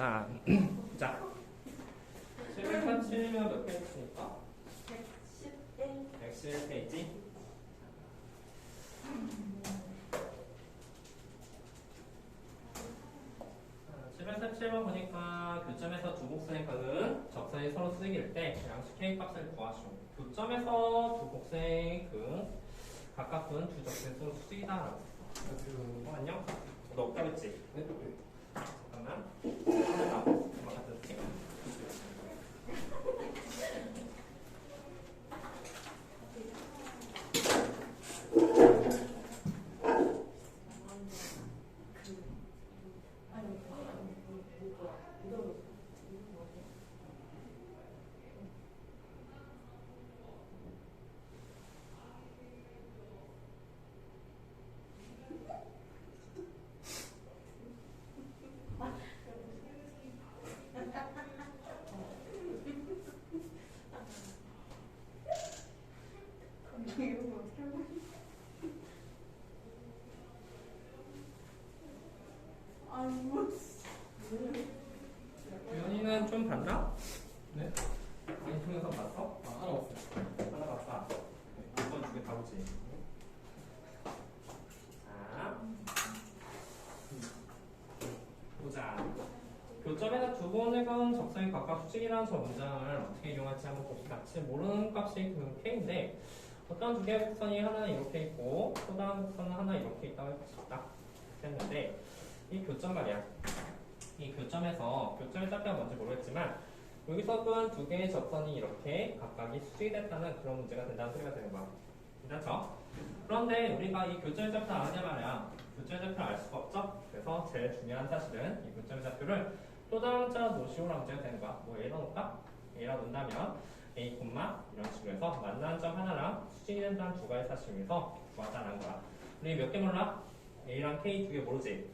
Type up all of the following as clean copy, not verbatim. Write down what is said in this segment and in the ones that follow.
자, 자. 737면 몇 페이지입니까? 111페이지. 737번 보니까 교점에서 두 곡선의 각은 적선이 서로 수직일 때 양수 K값을 구하시오. 교점에서 두 곡선의 그 각각은 두 적선이 서로 수직이다라고 했어. 안녕? 너 없다겠지? 네? 잠깐만. 엄마 갖다 줄게. 유연이는 좀 봤나? 네? 이 동영상 봤어? 하나 왔어요. 하나 봤다. 이건 두 개 다 보지. 자, 보자. 교점에서 두 번의 건 적선이 각각 수직이라는 저 문장을 어떻게 이용할지 한번 봅시다. 지금 모르는 값이 그 K인데 어떤 두 개의 곡선이 하나는 이렇게 있고 또 다른 곡선은 하나 이렇게 있다고 해봅시다. 했는데 이 교점 말이야. 이 교점에서 교점의 짝대가 뭔지 모르겠지만 여기서는 두 개의 적선이 이렇게 각각이 수직이 됐다는 그런 문제가 된다는 소리가 되는 거야. 괜찮죠? 그런데 우리가 이 교점의 좌표를 아냐 말이야. 교점의 좌표를 알 수가 없죠? 그래서 제일 중요한 사실은 이 교점의 좌표를 또 다른 자로 놓으시오라는 문제가 되는 거야. 뭐 A라 놓을까? A라 놓는다면 A, 이런 식으로 해서 만나는 점 하나랑 수직이 된다는 두 가지 사실 중에서 구하자는 거야. 우리 몇 개 몰라? A랑 K 두 개 모르지?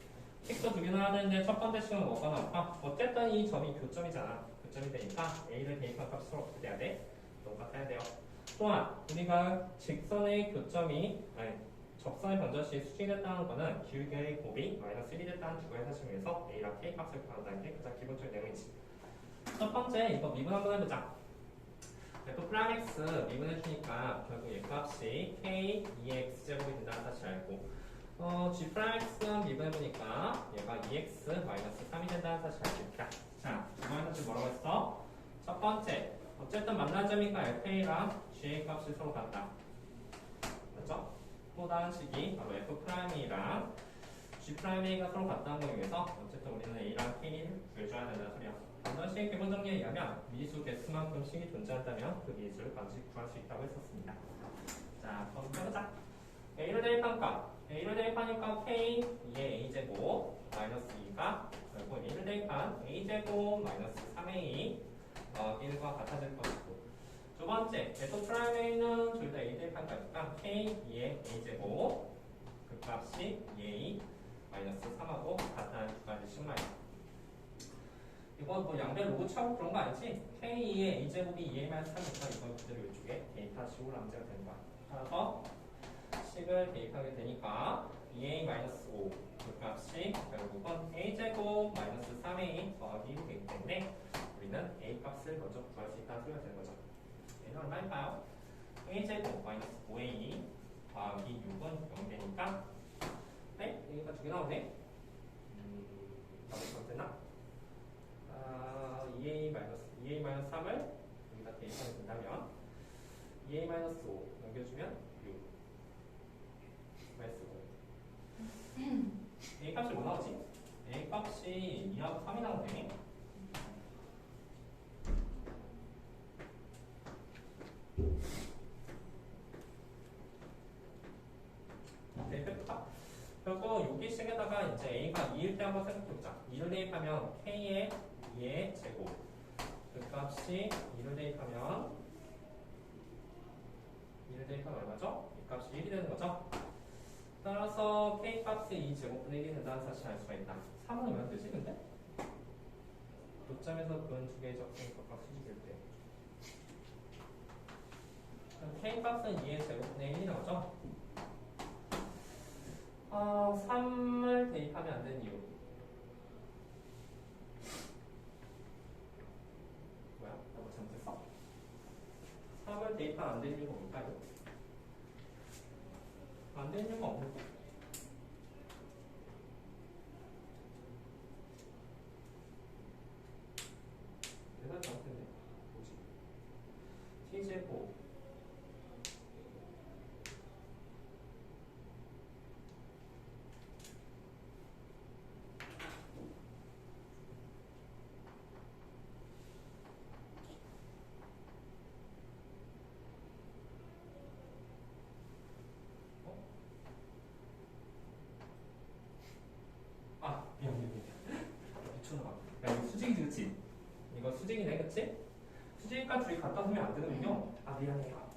픽서 두 개 나와야 되는데 첫 번째 식은 뭐가 나올까? 어쨌든 이 점이 교점이잖아. 교점이 되니까 A를 대입한 값이 서로 어떻게 돼야 돼? 똑같아야 돼요. 또한 우리가 직선의 교점이 적선의 변절시 수직이 됐다는 거는 기울기의 곱이 마이너스 1이 됐다는 두 가지 사실 중에서 A랑 K 값을 구한다는 게 가장 기본적인 내용이지. 첫 번째 이거 미분 한번 해보자. F 프라임 X 미분해주니까 결국 얘 값이 K 2X 제곱이 된다는 사실 알고 G 프라임 X는 미분해보니까 얘가 2X 마이너스 3이 된다는 사실 알고 있다. 자, 두 번째 사실 뭐라고 했어? 첫 번째 어쨌든 만난 점이니까 FA랑 GA 값이 서로 같다. 맞죠? 또 다른 식이 바로 F 프라임이랑 G 프라임 A가 서로 같다는 거에 의해서 어쨌든 우리는 A랑 K를 구해줘야 된다는 소리야. 반드시 기본 정리에 의하면 미수 개수만큼 식이 존재한다면 그 미수를 반드시 구할 수 있다고 했었습니다. 자, 그럼 해보자. A를 대입한 값. A를 대입하니까 K 2의 A제곱 마이너스 2가 결국 A를 대입한 A제곱 마이너스 3A 1과 같아질 것이고 두 번째, F 프라임 A는 둘 다 A 대입한 값이니까 K 2의 A제곱 그 값이 2A 마이너스 3하고 같다는 두 가지 식말이야. 이거 뭐 양배 로고 차고 그런 거 아니지? K2의 A제곱이 2A-3이니까 이건 그대로 이쪽에 대입하시고 문제가 되는 거야. 따라서 식을 대입하게 되니까 2A-5 그 값이 결국은 A제곱 마이너스 3A 더하기 1이 되기 때문에 우리는 A 값을 먼저 구할 수 있다는 소리가 되는 거죠. A는 얼마일까요? A제곱 마이너스 5A 더하기 6은 0되니까 네? A가 두 개 나오네? 나머지 되나? 2A-3을 여기다 대입하게 된다면 2A-5 넘겨주면 6 마이너스 5 A 값이 뭐 나오지? A 값이 2하고 3이 나오네. 대입해볼까? 결국 여기 식에다가 이제 A가 2일 때 한번 생각해보자. 2를 대입하면 K의 2의 제곱 그 값이 2를 대입하면 얼마죠? 이 값이 1이 되는 거죠? 따라서 K 값이 2제곱분의 1이 된다는 사실을 알 수가 있다. 3은 얼마나 되지 근데? 교점에서 근 두 개의 적분이 각각 수직일 때 K 값은 2의 제곱분의 1이 나오죠? 3을 대입하면 안 되는 이유 되는 이유가 뭘까요? 안 되는 이유가 없는 거. 계산 잘못했네. 뭐지? t제곱 미쳤나봐. 야, 이거 수직이지, 그치? 이거 수직이네, 그치? 수직과 둘이 갖다 놓으면 안 되는군요. 아, 미안해요.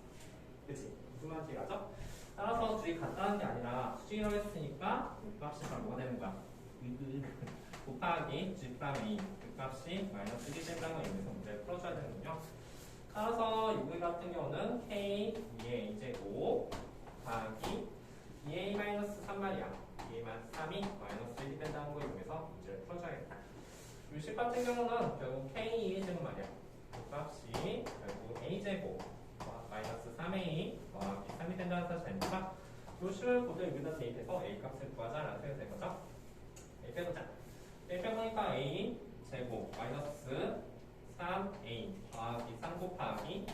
그치? 무슨 말인지 알죠? 따라서 둘이 같다 하는 게 아니라 수직이라고 했으니까 그 값이 바로 뭐가 되는 거야? 곱하기 g 프라임 a 그 값이 마이너스 1이 된다는 걸 의미해서 문제를 풀어줘야 되는군요. 따라서 여기 같은 경우는 k 2의 a제곱 곱하기 2a 마이너스 3말이야. 2a 마이너스 3이 마이너스 1이 된다는 걸 이용해서 문제를 풀어줘야겠다. 유식 같은 경우는 결국 k 2의 제곱 말이야. 그 값이 결국 a제곱 마이너스 3a 더하기 3이 된다는 사실이니까 요식을 그대로 여기다 대입해서 a 값을 구하자라는 생각이 된 거죠. a 빼보자. a 빼보니까 a 제곱 마이너스 3a 더하기 3 곱하기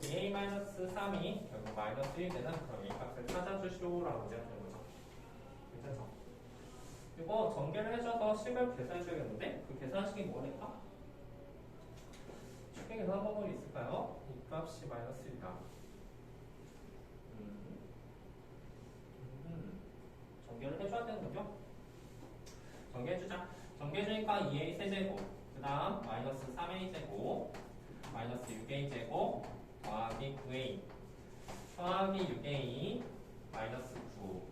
2a 마이너스 3이 결국 마이너스 1이 되는 그런 a 값을 찾아주시오라고 문제가 되는 거죠. 괜찮죠? 이거 전개를 해줘서 식을 계산해줘야겠는데 그 계산식이 뭐니까? 쉽게 계산 방법이 있을까요? 이 값이 마이너스 1이다. 전개를 해줘야 되는 거죠? 전개해주자. 전개해주니까 2a 세제곱 그 다음 마이너스 3a 제곱 마이너스 6a 제곱 더하기 9a 더하기 6a 마이너스 9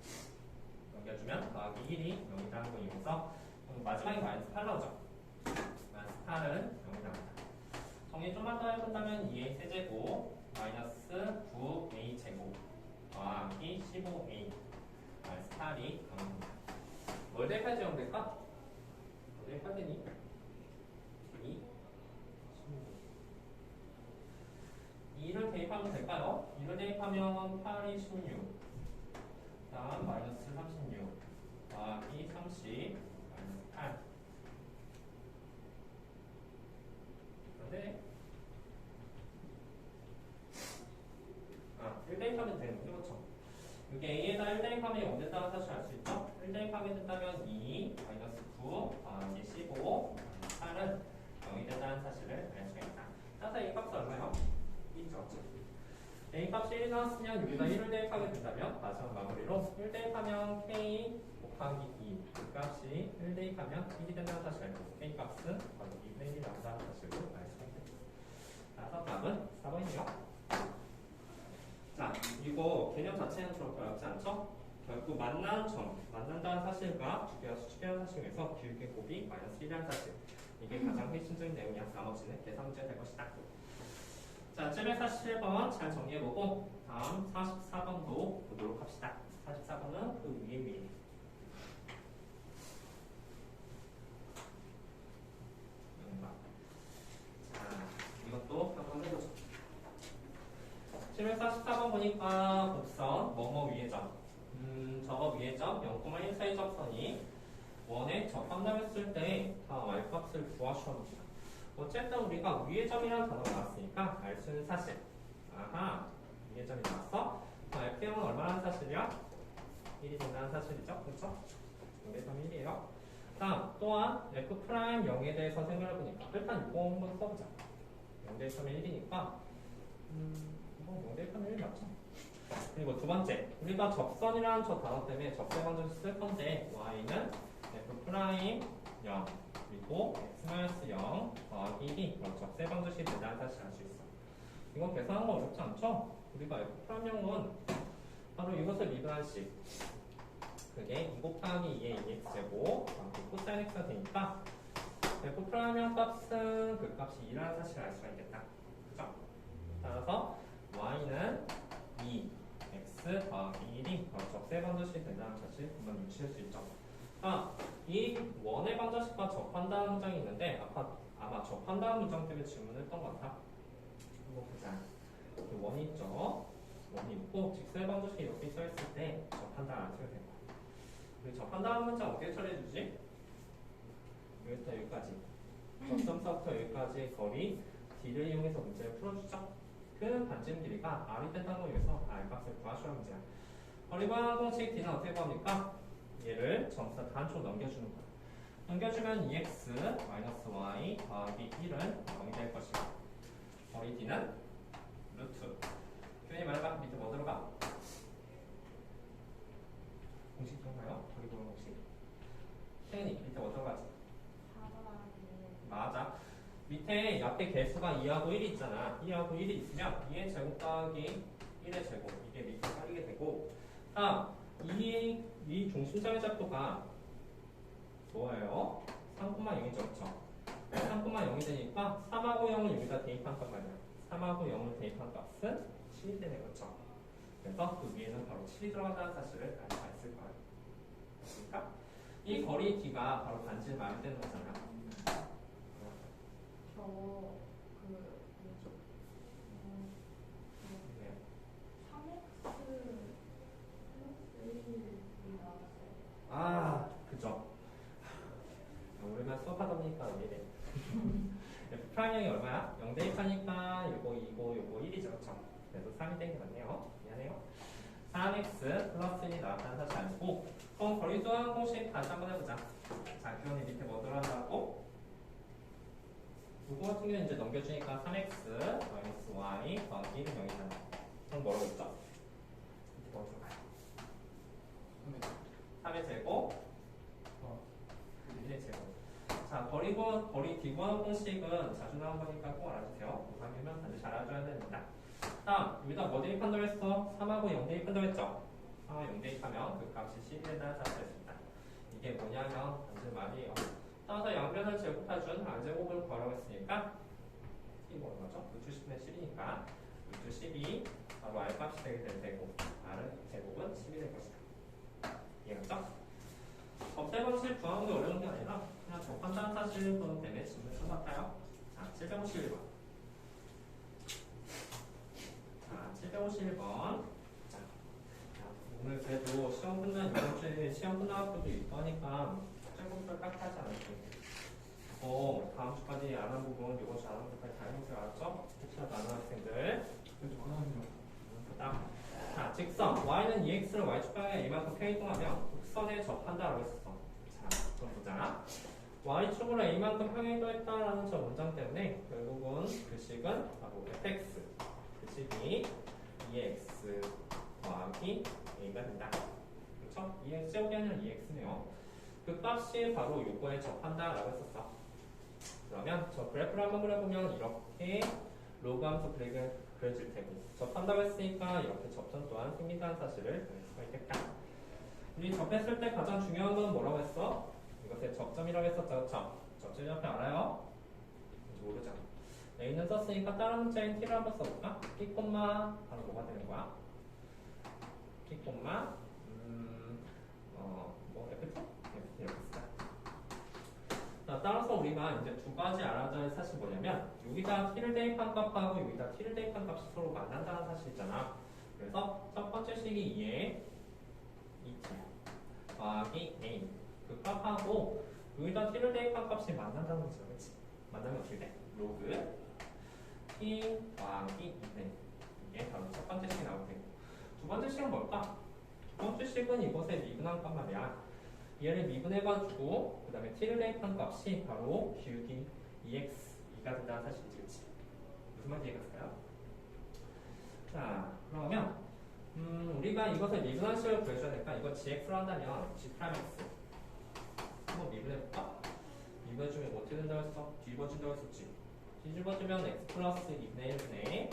넘겨주면 더하기 1이 0이라는 거 이용해서 마지막에 마이너스 8 나오죠. 마이너스 8은 0이 나옵니다. 정리 좀만 더 해본다면 2a 세제곱 마이너스 9a 제곱 더하기 15a 마이너스 8이 0입니다. 뭘 대입해야지 0 될까? 뭘 대입해야 되니? 2, 16 2를 대입하면 될까요? 2를 대입하면 8이 16 다음 마이너스 36 더하기 30 마이너스 8 그런데 1 대입하면 되는군요. 그렇죠? 이게 a에다 1 대입하면 0 된다는 사실 알 수 있죠? 1 대입하게 된다면 2 마이너스 9 더하기 15 8은 0이 된다는 사실을 알 수가 있다. 따라서 a 값은 얼마요? 2죠. a 값이 1이 나왔으면 여기다 1을 대입하게 된다면 마지막 마무리로 1 대입하면 k 곱하기 2 그 값이 1 대입하면 1이 된다는 사실을 알고 k 값은 바로 2분의 1이 나온다는 사실을 알 수가 있겠죠. 따라서 답은 4번이요. 자, 이거 개념 자체는 그렇게 어렵지 않죠? 결국 만난다는 사실과 두 개가 수직이라는 사실에서 기울기 곱이 마이너스 1이라는 사실 이게 가장 핵심적인 내용이야. 나머지는 계산 문제가 될 것이다. 자, 747번 잘 정리해보고 다음 44번도 보도록 합시다. 44번은 그 위에 자, 이것도 한번 해보죠. 744번 보니까 곡선 뭐뭐 위의 점 저거 위의 점 0,1 사이 접선이 원에 접한다했을 때 다음 y값을 구하시옵니다. 어쨌든 우리가 위의 점이라는 단어가 나왔으니까 알 수 있는 사실 아하 위의 점이 나왔어? f형은 얼마나 사실이야? 1이 된다는 사실이죠? 그렇죠? 위의 점이 1이에요. 다음 또한 f'0에 대해서 생각해 보니까 일단 이거 한번 써보자. 0대점이 1이니까 0대점이 1 맞죠? 그리고 두 번째, 우리가 접선이라는 저 단어 때문에 접세 방정식 쓸 건데 y는 f'0 그리고 x-0 더하기 1이 그런 접세 방정식이 된다는 사실을 알 수 있어. 이건 계산하는 거 어렵지 않죠? 우리가 f'0은 바로 이것을 미분한 식 그게 2 곱하기 2의 2x제곱 코사인 x가 되니까 f'0 값은 그 값이 2라는 사실을 알 수가 있겠다. 그죠? 따라서 y는 2x 더하기 1이 접세 방정식이 된다는 사실 한번 유추할 수 있죠. 이 원의 방정식과 접한다는 문장이 있는데 아마 접한다는 문장 때문에 질문을 했던 것 같아. 한번 보자. 그 원이 있죠. 원이 있고 직선의 방정식이 이렇게 써있을 때 접한다 안 쓰게 됩니다. 우리 접한다는 문장 어떻게 처리해주지? 여기부터 여기까지 접점서부터 여기까지 거리 D를 이용해서 문제를 풀어주죠. 그 반지름 길이가 R이 된다는 걸 위해서 R 값을 구하시라는 문제야. 거리 방향 공식 D는 어떻게 구합니까? 얘를 점수 단축 넘겨주는 거야. 넘겨주면 2x y 더하기 1은 0이 될 것이고 거리 D는 루트. 표현이 말해봐. 밑에 뭐 들어가? 공식 들어가요? 거리 구한 공식. 태은이 밑에 뭐 들어가지? 맞아. 밑에 앞에 개수가 2하고 1이 있잖아. 2하고 1이 있으면 2의 제곱 더하기 1의 제곱 이게 밑에 깔리게 되고 이 중심점의 작도가 뭐예요? 3,0이죠. 그쵸? 3,0이 되니까 3하고 0을 여기다 대입한 값 말이야. 3하고 0을 대입한 값은 7이 되네. 그렇죠? 그래서 그 위에는 바로 7이 들어간다는 사실을 알 수가 있을 거예요. 그러니까 이 거리 D가 바로 반지를 말할 때는 거잖아. 그 뭐죠? 네. 3x 플러스 1이 나왔어요. 아, 그죠. 오랜만에 수업하다 보니까 왜 이래. F 프라임형이 얼마야? 0 대입하니까 요거 2고 요거 1이죠. 그쵸? 그래서 3이 된 게 맞네요. 미안해요. 3x 플러스 1이 나왔다는 사실 알고 그럼 거리 조항 공식 다시 한번 해보자. 자, 교원이 밑에 뭐 들어간다고? 요거 같은 경우는 이제 넘겨주니까 3x 마이너스 y 더하기 1은 0이잖아. 그럼 뭐라고 했죠? 밑에 뭐 들어가요? 3의 제곱 1의 제곱. 자, 거리 D구한 공식은 자주 나온 거니까 꼭 알아주세요. 고3이면 반드시 알아줘야 됩니다. 다음, 여기다 뭐 대입한다고 했어? 3하고 0 대입한다고 했죠? 3하고 0 대입하면 그 값이 10이 된다는 사실을 했습니다. 이게 뭐냐면 단지 말이에요. 따라서 양변을 제곱해준 R제곱을 구하라고 했으니까 이게 뭐는 거죠? 루트 10분의 10이니까 루트 10이 바로 R값이 되게 될 테고 R은 제곱은 10이 될 것이다. 이해갔죠? 접세 방식 구하는 게 어려운 게 아니라 그냥 접한다는 사실을 보는 때문에 질문을 써봤다요. 자, 751번. 자, 751번. 자, 오늘 그래도 시험 끝난 이번 주에 시험 끝난 학교도 있고 하니까 조금 깍하지 않을게요. 다음 주까지 안 한 부분 이번 주 안 한 부분까지 다 해보세요. 알았죠? 혹시나 많은 학생들. 자, 직선 y는 2x를 y축방에 a만큼 평행이동하면 곡선에 접한다라고 했었어. 자, 그럼 보자. y축으로 a만큼 평행이동했다라는 저 문장 때문에 결국은 그 식은 바로 fx. 그 식이 2x 더하기 a가 된다. 그렇죠? 2x 제곱이 아니라 2x네요. 그 값이 바로 요거에 접한다라고 했었어. 그러면 저 그래프를 한번 그려보면 이렇게 로그 함수 그려질 테고 접한다고 했으니까 이렇게 접점 또한 생긴다는 사실을 알 수가 있겠다. 우리 접했을 때 가장 중요한 건 뭐라고 했어? 이것의 접점이라고 했었죠. 그렇죠? 접점 옆에 알아요? 모르잖아. A는 썼으니까 다른 문자인 T를 한번 써볼까? T, 바로 뭐가 되는 거야? T, 뭐 FT? FT 이렇게 쓰자. 자, 따라서 우리가 이제 두 가지 알아줘야 할 사실이 뭐냐면 여기다 t를 대입한 값하고 여기다 t를 대입한 값이 서로 만난다는 사실 있잖아. 그래서 첫 번째 식이 2에 2t 더하기 a 그 값하고 여기다 t를 대입한 값이 만난다는 거죠. 그렇지? 만나면 어떻게 돼? 로그 t 더하기 2네. 이게 바로 첫 번째 식이 나올 테고 두 번째 식은 뭘까? 두 번째 식은 이것의 미분한 값 말이야. 얘를 미분해가지고 그 다음에 t를 대입한 값이 바로 기울기 2x 2가 된다는 사실이지. 그치? 무슨 말인지 이해갔어요? 자, 그러면 우리가 이것을 미분한 식을 구해줘야 되니까 이거 gx로 한다면 g'x 한번 미분해볼까? 미분해주면 뭐 어떻게 된다고 했어? 뒤집어준다고 했었지. 뒤집어주면 x 플러스 2분의 1분의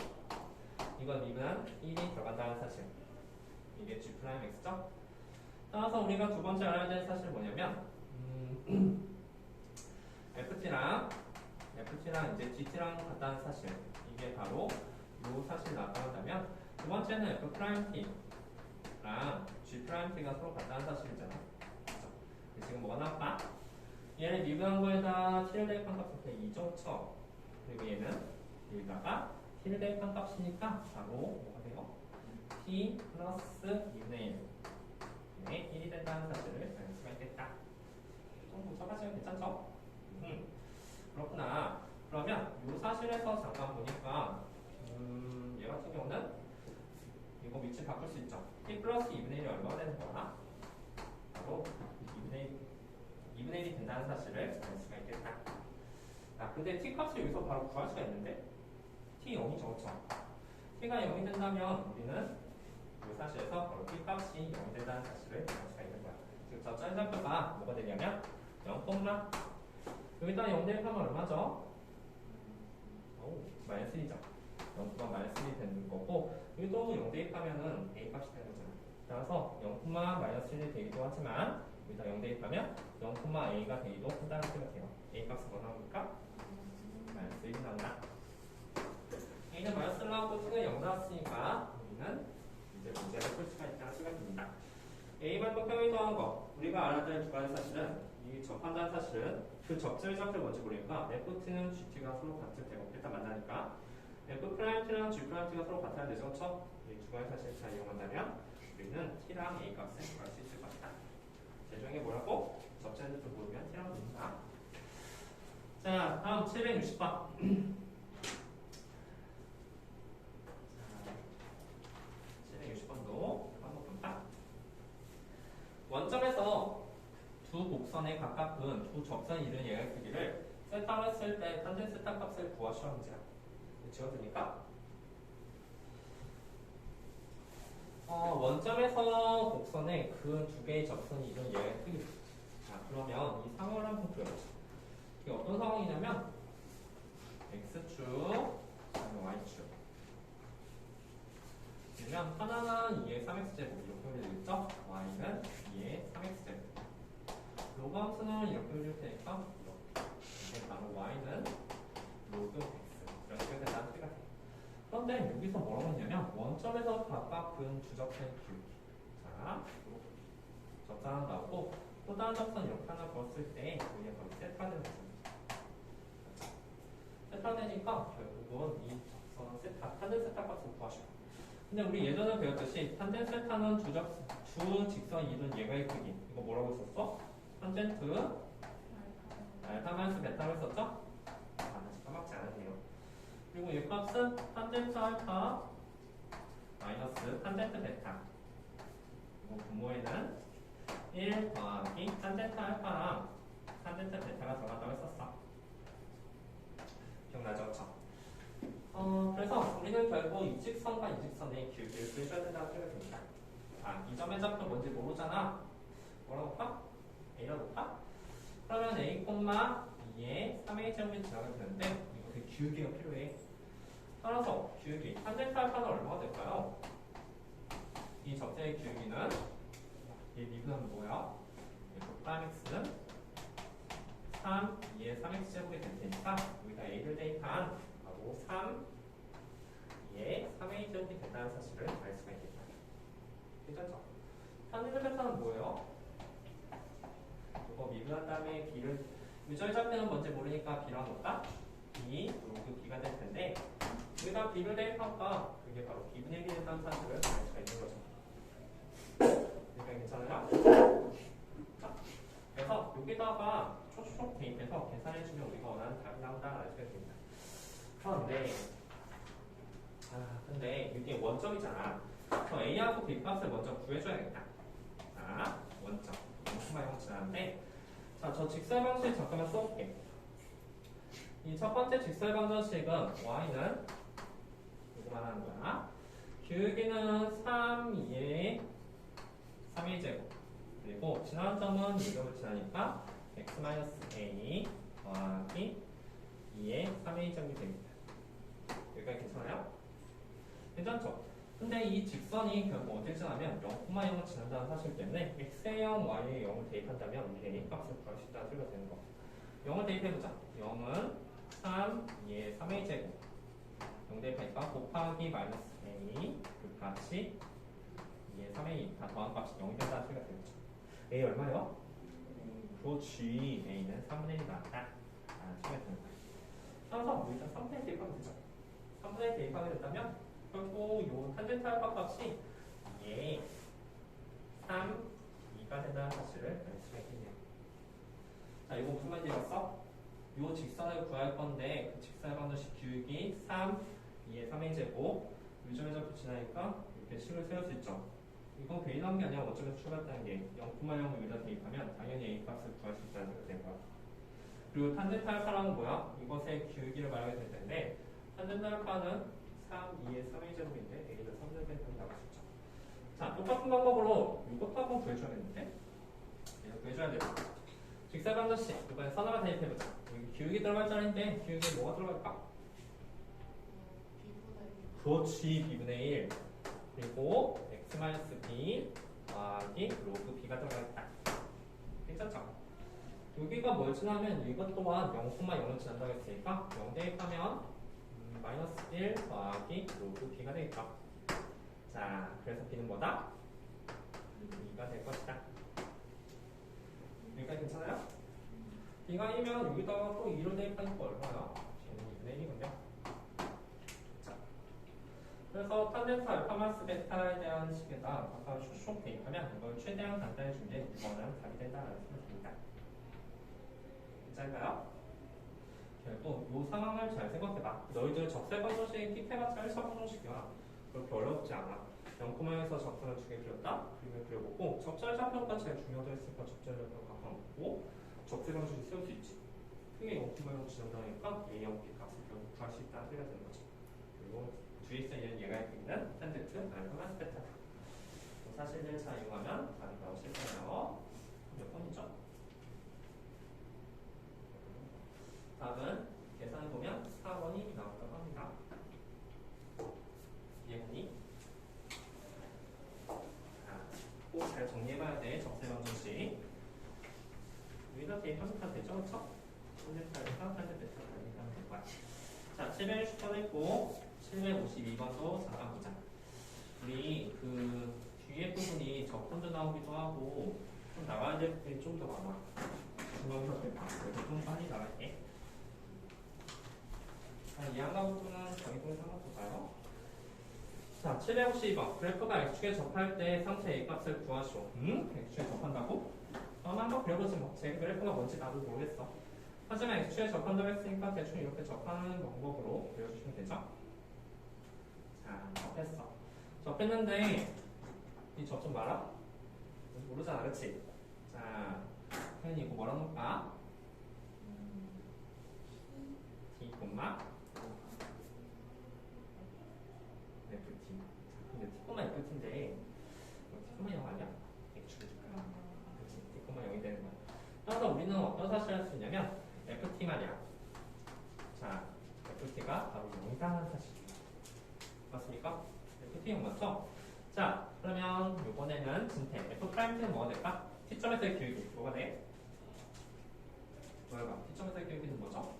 이건 미분한 1이 들어간다는 사실. 이게 g'x죠? 따라서 우리가 두 번째 알아야 될 사실은 뭐냐면 FT랑 이제 GT랑 같다는 사실. 이게 바로 이 사실을 나타낸다면 두 번째는 F'T랑 G'T가 서로 같다는 사실이잖아. 그렇죠? 지금 뭐가 나올까? 얘를 미분한 거에다 T를 대입한 값은 그냥 2죠. 그리고 얘는 여기다가 t를 대입한 값이니까 바로 뭐가 돼요? t 플러스 2분의 1의 1이 된다는 사실을 알 수가 있겠다. 이 정도 써가지고 괜찮죠? 그렇구나. 그러면 이 사실에서 잠깐 보니까 얘 같은 경우는 이거 위치 바꿀 수 있죠. t 플러스 2분의 1이 얼마가 되는 거야? 바로 2분의 1이 된다는 사실을 알 수가 있겠다. 근데 t 값을 여기서 바로 구할 수가 있는데 t 0이죠, 그렇죠? t가 0이 된다면 우리는 이 사실에서 바로 t 값이 0이 된다는 사실을 알 수가 있는 거야. 즉, 저 짤잡표가 뭐가 되냐면 0, 여기다 0 대입하면 얼마죠? 마이너스 1이죠. 0, 마이너스 1이 되는 거고 여기도 0 대입하면은 a 값이 되는 거잖아. 따라서 0, 마이너스 1이 되기도 하지만 여기다 0 대입하면 0, a가 되기도 한다는 소리가 돼요. a 값은 뭐 나옵니까? 마이너스 1이 나온다. a는 마이너스 1 나오고 t는 0 나왔으니까 우리는 이제 문제를 풀 수가 있다는 생각입니다. a 말고 평이 더한 거 우리가 알아야 될 두 가지 사실은 이 접한다는 사실은 그 접점의 뭔지 모르니까 ft는 gt가 서로 같을 때가 일단 만나니까 f't랑 g't가 서로 같아야 되죠, 그렇죠? 이 두 가지 사실을 잘 이용한다면 우리는 t랑 a 값을 구할 수 있을 것 같다. 제중에 뭐라고? 접점을 좀 모르면 t랑 봅니다. 자, 다음 760번. 760번도 한번 볼까? 원점에서 두 곡선의 각각은 두 접선이 이루는 예의 크기를 세타로 했을 때 탄젠 세타 값을 구하시오 문제야. 지워드니까 원점에서 곡선의 그 두 개의 접선이 이루는 예의 크기. 자, 그러면 이 상황을 한번 그려보자. 이게 어떤 상황이냐면 x축, y축. 그러면 하나는 2의 3x제곱 이렇게 올려주겠죠? y는 2의 3x제곱. 로그 함수는 이렇게 올릴 테니까 이렇게. 이게 바로 y는 로그 x. 이렇게 된다는 소리가 돼요. 그런데 여기서 뭐라고 했냐면 원점에서 각각 근 주접선 길이. 자, 접선 나오고 또 다른 접선 이렇게 하나 그었을 때 여기가 바로 세타되는 거죠. 세타되니까 결국은 이 접선은 세타, 탄젠 세타 값을 구하시고. 근데 우리 예전에 배웠듯이 탄젠 세타는 주 직선 이룬 예가의 크기. 이거 뭐라고 썼어? 탄젠트 알파 마이너스 베타로 했었죠? 다시 까먹지 않았네요. 그리고 이 값은 탄젠트 알파 마이너스 탄젠트 베타. 그리고 분모에는 1 더하기 탄젠트 알파랑 탄젠트 베타가 들어간다고 했었어. 기억나죠? 그쵸? 그래서 우리는 결국 이 직선과 이 직선의 길이를 그려줘야 된다고 생각됩니다. 이 점의 좌표 뭔지 모르잖아. 뭐라고 할까? a라고 할까? 그러면 a, 2에 3a 제곱이 지나가게 되는데 이거 되게 기울기가 필요해. 따라서 기울기 탄젠트 알파는 얼마가 될까요? 이 접대의 기울기는 얘 미분하면 뭐야? f'x는 3, 2의 3x 제곱이 될 테니까 여기다 a를 대입한 하고 3, 2의 3a 제곱이 된다는 사실을 알 수가 있겠다. 괜찮죠? 탄젠트 베타는 뭐예요? 이거 미분한 다음에 b를 유절 좌표는 뭔지 모르니까 b라고 놓을까? b 로그 b가 될 텐데 여기다 b를 대입하니까 그게 바로 b분의 1이 된다는 사실을 알 수가 있는 거죠. 그러니까 괜찮아요? 자, 그래서 여기다가 촉촉 대입해서 계산해주면 우리가 원하는 답이 나온다는 알 수가 있습니다. 근데 이게 원점이잖아. 그래서 a하고 b 값을 먼저 구해줘야겠다. 자, 원점. 영수마 형 지나는데 자, 저 직설 방식 잠깐만 써볼게. 이 첫 번째 직설 방정식은 y는 이거만 하는 거야. 기울기는 3, 2의 3의 제곱. 그리고 지나는 점은 이점을 지나니까 x-a 더하기 2의 3의 점이 됩니다. 여기까지 괜찮아요? 괜찮죠? 근데 이 직선이 결국 어딜 지나면 0,0을 지난다는 사실 때문에 x의 0, y의 0을 대입한다면 우리 a 값을 구할 수 있다는 소리가 되는 거. 0을 대입해보자. 0은 3, 2의 3의 제곱 0 대입하니까 곱하기 마이너스 a 그 값이 2의 3a 다 더한 값이 0이 된다는 소리가 되겠죠. a 얼마요? 그렇지. a는 3분의 1이 나왔다. 라는 소리가 되는 거예요. 따라서 우리 일단 3분의 1 대입하면 되죠. 3분의 판에 대입하게 된다면 결국 요 탄젠트 알파 값이 2에 3, 2가 된다는 사실을 알 수가 있겠네요. 자, 이거 무슨 말인지 요 직선을 구할 건데 그 직선의 반드시 기울기 3, 2의 3의 제곱 요점에 잡고 지나니까 이렇게 식을 세울 수 있죠. 이건 괜히 나온 게 아니라 원점에서 출발했다는 게 0,0을 여기다 대입하면 당연히 A 값을 구할 수 있다는 게 된 거야. 그리고 탄젠트 알파라는 뭐야? 이것의 기울기를 말하게 될 텐데 탄젠트 알파는 3, 2의 3의 제곱인데 A를 3을 대입한다고 할 수 있죠. 자, 똑같은 방법으로 이것도 한번 구해줘야겠는데 이거 구해줘야 돼요. 직사 반드시 이번에 선화가 대입해보자. 여기 기울기 들어갈 자리인데 기울기에 뭐가 들어갈까? 그렇지, b분의 1 그리고 x-b 더하기 로그 b가 들어가겠다. 괜찮죠? 여기가 뭘 지나면 이것 또한 0,0을 지난다고 했으니까 0 대입하면 마이너스 1 더하기 로그 b가 되겠다. 자, 그래서 b는 뭐다? 2가 될 것이다. 여기까지 괜찮아요? b가 2면 여기다가 또 2를 대입하니까 얼마야? 걔는 2분의 1이군요. 그래서 탄젠트 알파 마스 베타에 대한 식에다 아까 슉슉 대입하면 이걸 최대한 간단히 준 게 이거는 답이 된다는 뜻입니다. 괜찮을까요? 또 이 상황을 잘 생각해봐. 너희들 적세방정식 킥해봤자 1차방정식이야. 그렇게 어렵지 않아. 0,에서 적선을 두 개 그렸다? 그림을 그려보고 적절좌표가 제일 중요하다 했으니까 적절좌표 갖고 적세방정식 세울 수 있지. 크게 0,에서 지정되니까 A0, B 값을 결국 구할 수 있다는 소리가 되는 거지. 그리고 뒤에 있는 얘가 있는 탄젠트 알파 마스 베타 사실을 잘 이용하면 답이 나오실 거예요. 몇 번이죠? 답은 계산해보면 4번이 나온다고 합니다. 이해했니? 꼭 잘 정리해봐야 돼. 적세방정식 여기다 대입하면 다 되죠? 그쵸? 탄젠트 알파, 탄젠트 베타 대입하면 될 거야. 자, 760번 했고 752번도 잠깐 보자. 우리 그 뒤에 부분이 적분도 나오기도 하고 좀 나가야 될 부분이 좀 더 많아. 중간에서 그래서 좀 빨리 나갈게. 자, 이 한 부분은 정의동에서 한번 볼까요? 자, 752번. 그래프가 X축에 접할 때 상체 A 값을 구하시오. X축에 접한다고? 그럼 한번 그려보지 뭐. 제 그래프가 뭔지 나도 모르겠어. 하지만 X축에 접한다고 했으니까 대충 이렇게 접하는 방법으로 그려주시면 되죠? 자, 접했어. 접했는데 이 접 좀 봐라. 모르잖아, 그렇지? 자, 그럼 이거 뭐라 놓을까? D, FT. 근데 T, FT인데 T, 0 아니야? X축이니까. 그렇지? T, 0이 되는 거야. 따라서 우리는 어떤 사실을 할 수 있냐면 FT 말이야. 자, FT가 바로 0이라는 사실이야. 맞습니까? FT 0 맞죠? 자, 그러면 이번에는 진태 F'T는 뭐가 될까? T점에서의 기울기 뭐가 돼? 뭐야? T점에서의 기울기는 뭐죠?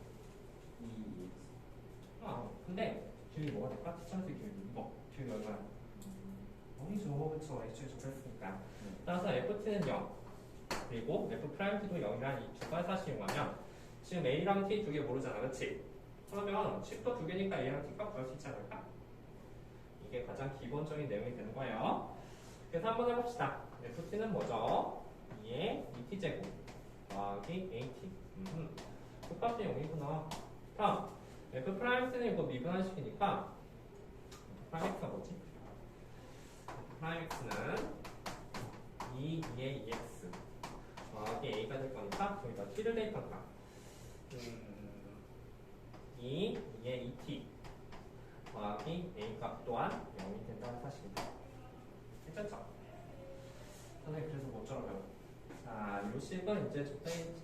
2. 근데 기울기 뭐가 될까? T점에서의 기울기 이거 기울기 얼마야? 0이죠. 그쵸? X축에 접했으니까. 따라서 FT는 0 그리고 F'T도 0이란 이 두 가지 사실 이용하면 지금 A랑 T 두 개 모르잖아, 그렇지? 그러면 C도 두 개니까 A랑 T 값 구할 수 있지 않을까? 이게 가장 기본적인 내용이 되는 거예요. 그래서 한번 해봅시다. FT는 뭐죠? 2의 2t제곱 더하기 AT. 그 값이 0이구나. 다음, F'X는 이거 미분한식이니까 F'X가 뭐지? F'X는 2의 2x 더하기 a가 될 거니까 거기다 t를 대입한다. 2의 2t 더하기 a 값 또한 0이 된다는 사실입니다. 괜찮죠? 선생님 그래서 뭐처럼요? 자, 요 식은 이제 적당히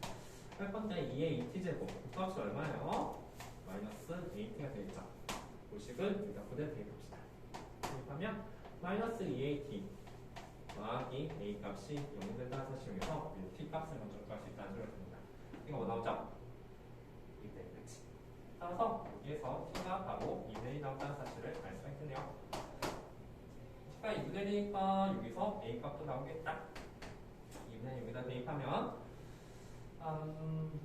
할 건데 2의 2t 제곱 그 값이 얼마예요? 마이너스 at가 되겠죠. 요 식을 여기다 그대로 대입합시다. 대입하면 마이너스 2at 더하기 a 값이 0이 된다는 사실에서 t 값을 먼저 구할 수 있다는 소리가 됩니다. 이거 뭐 나오죠? 2분의 1이지. 따라서 여기에서 t가 바로 2분의 1이 나온다는 사실을 알 수가 있겠네요. t가 2분의 1이니까 여기서 a 값도 나오겠다. 2분의 1 여기다 대입하면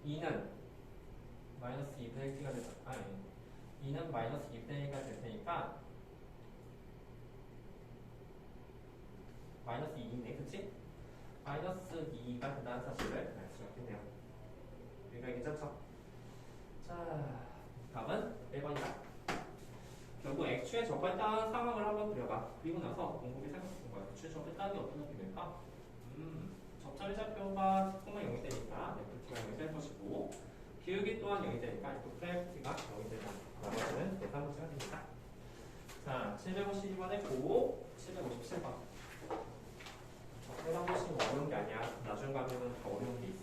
2는 마이너스 2분의 1t가 되죠. 2는 마이너스 2분의 1가 될 테니까 마이너스 2인데 그치? 마이너스 2가 된다는 사실을 알 수가 있겠네요. 여기가 괜찮죠? 자, 답은 1번이다. 결국 X축에 적발했다는 상황을 한번 그려봐. 그리고 나서 공부비 생각해본 거야. X축에 적발했다는 게 어떤 느낌일까? 접점의 좌표가 T가 0이 되니까 FT가 0이 될 것이고 기울기 또한 0이 되니까 FT가 0이 되다. 나머지는 계산 문제가 됩니다. 자, 752번에 고 757번. 적발 한 번씩 어려운 게 아니야. 나중 가면은 더 어려운 게 있어.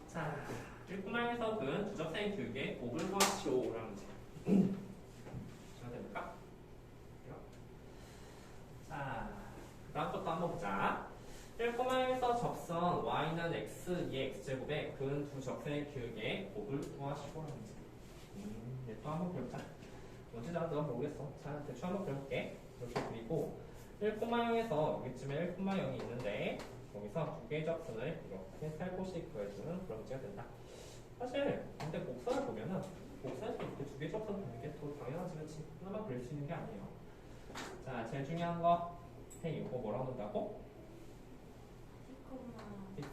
자, 1코마에서는 주접사의 기울기의 곱을 구하시오라는 문제. 잘 됩니까? 자, 그 다음 것도 한번 보자. 1코마에서 접선 y는 x, 2의 x제곱에 근 두 접선의 기울기의 곱을 구하시오라는 문제. 얘 또 한번 볼자. 뭔지 잘 모르겠어. 자, 대충 한번 그려볼게. 이렇게 그리고 1,0에서 여기쯤에 1,0이 있는데 거기서 두 개의 접선을 이렇게 살포시 구해주는 그런 문제가 된다. 사실 근데 곡선을 보면은 곡선에서 이렇게 두 개의 접선 보는 게 더 당연하지 그렇지? 하나만 그릴 수 있는 게 아니에요. 자, 제일 중요한 거 헤이 이거 뭐라고 한다고? T, t,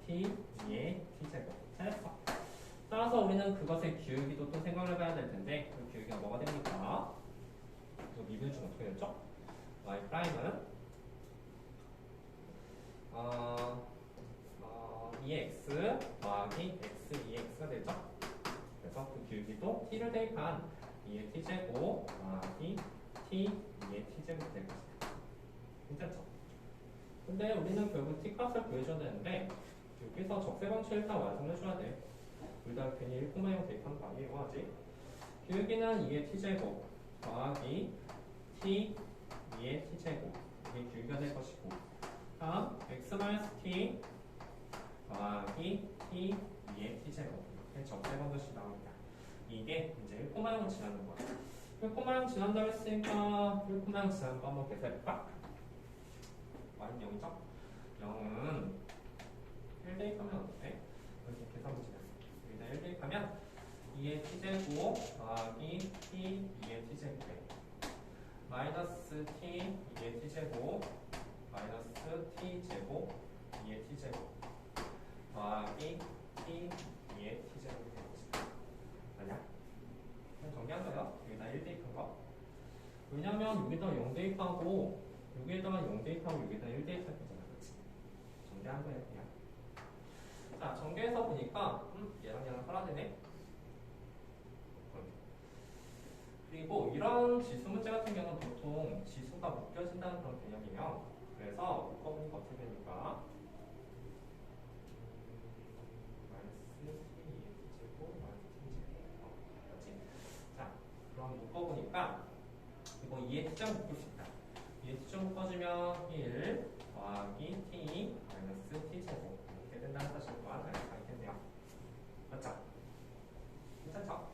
T, t, 2의 t제곱. 잘했어. 따라서 우리는 그것의 기울기도 또 생각을 해봐야 될 텐데 그 기울기가 뭐가 됩니까? 이거 미분 중 어떻게 됐죠? y 프라임은 2x 더하기 x 2x가 되죠? 그래서 그 기울기도 t를 대입한 2의 t제곱 더하기 t 2의 t제곱이 될 것이다. 괜찮죠? 근데 우리는 결국 t값을 구해줘야 되는데 여기서 적세 방식을 일단 완성해줘야 돼. 우리가 괜히 1,0 대입하는 거 아니에요 아직. 기울기는 2의 t제곱 더하기 t 2의 t제곱 이게 기울기가 될 것이고 다음 x-t 더하기 t 2의 t제곱 이렇게 적세 방식이 나옵니다. 이게 이제 1,0을 지나는 거야. 1,0 지난다고 했으니까 1,0 지나는 거 한번 계산해볼까? y는 0이죠? 0은 1 대입하면 어때? 이렇게 계산 문제가 있어. 여기다 1 대입하면 2의 t제곱 더하기 t 2의 t제곱에 마이너스 t 2의 t제곱 마이너스 t제곱 2의 t제곱 더하기 t 2의 t제곱이 되겠지. 아니야? 그냥 정리한 거예요. 여기다 1 대입한 거. 왜냐면 여기다 0 대입하고 여기에다가 0 대입하고 여기다 1 대입할 거잖아. 그렇지? 정리한 거예요 그냥. 자, 전개해서 보니까 얘랑 하나되네. 그리고 이런 지수 문제 같은 경우는 보통 지수가 묶여진다는 그런 개념이면 그래서 묶어보니까 어떻게 되니까 마이너스 t제곱 마이너스 t제곱 그렇지? 자, 그럼 묶어보니까 이거 2의 t제곱 묶을 수 있다. 2의 t제곱 묶어주면 1 더하기 t 마이너스 t제곱 이렇게 된다는 사실 또한 알 수가 있겠네요. 맞죠? 괜찮죠?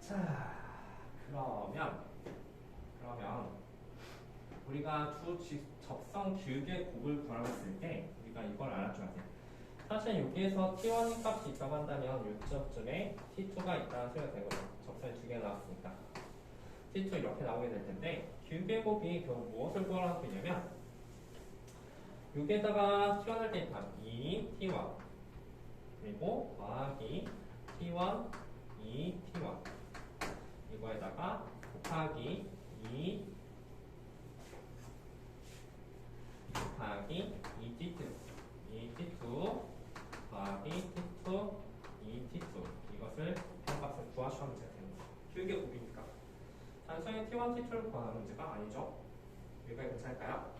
자, 그러면 우리가 접선 기울기의 곱을 구하고 있을 때 우리가 이걸 알아줘야 돼. 사실 여기에서 t1 값이 있다고 한다면 이쪽쯤에 t2가 있다는 소리가 되거든. 접선이 두 개가 나왔으니까 t2 이렇게 나오게 될 텐데 기울기의 곱이 결국 무엇을 구하라는 거냐면 여기에다가 t1을 대입한 2t1 그리고 더하기 t1 2t1 이거에다가 곱하기 2 곱하기 2t2 2t2 더하기 t2 2t2 이것을 곱값을 구하시면 문제가 되는 거예요. 기울기의 곱이니까 단순히 t1, t2를 구하는 문제가 아니죠. 여기까지 괜찮을까요?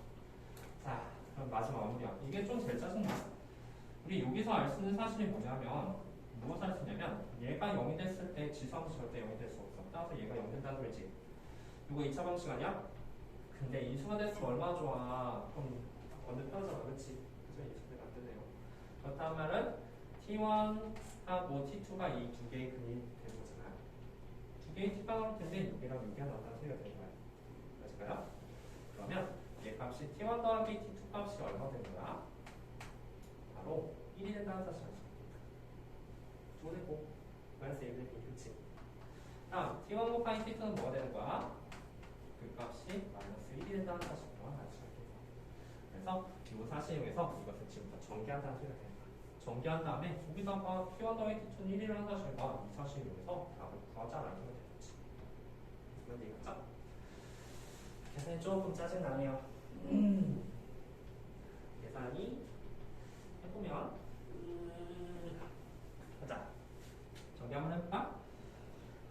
자, 그럼 마지막 마무리야. 이게 좀 제일 짜증나. 우리 여기서 알 수 있는 사실이 뭐냐면 무엇을 알 수 있냐면 얘가 0이 됐을 때 지수함수 절대 0이 될 수 없어. 따라서 얘가 0 된다는 거지. 이거 2차 방식 아니야? 근데 인수가 됐으면 얼마나 좋아. 그럼 완전 편하잖아. 그렇지? 그래서 인수가 안 되네요. 그렇다는 말은 T1하고 T2가 이 두 개의 근이 되는 거잖아요. 두 개의 T가 나올 텐데 여기랑 여기가 나온다는 소리가 되는 거야. 맞을까요? 그러면 얘 값이 T1 더하기 T2 값이 얼마 되는 거야? 바로 1이 된다는 사실을 알 수 있습니다. 좋은 고 마이너스 1분의 B. 그치? 다음 T1 곱하기 T2는 뭐가 되는 거야? 그 값이 마이너스 1이 된다는 사실을 알 수가 있겠어. 그래서 이 사실에서 이것을 지금부터 전개한다는 소리가 되는 거야. 전개한 다음에 거기다가 T1 더하기 T2는 1이라는 사실과 이 사실에서 답을 구하자라는 소리가 되겠지. 그런 얘기죠? 계산이 조금 짜증나네요. 계산이 해보면 가자. 정리 한번 해볼까?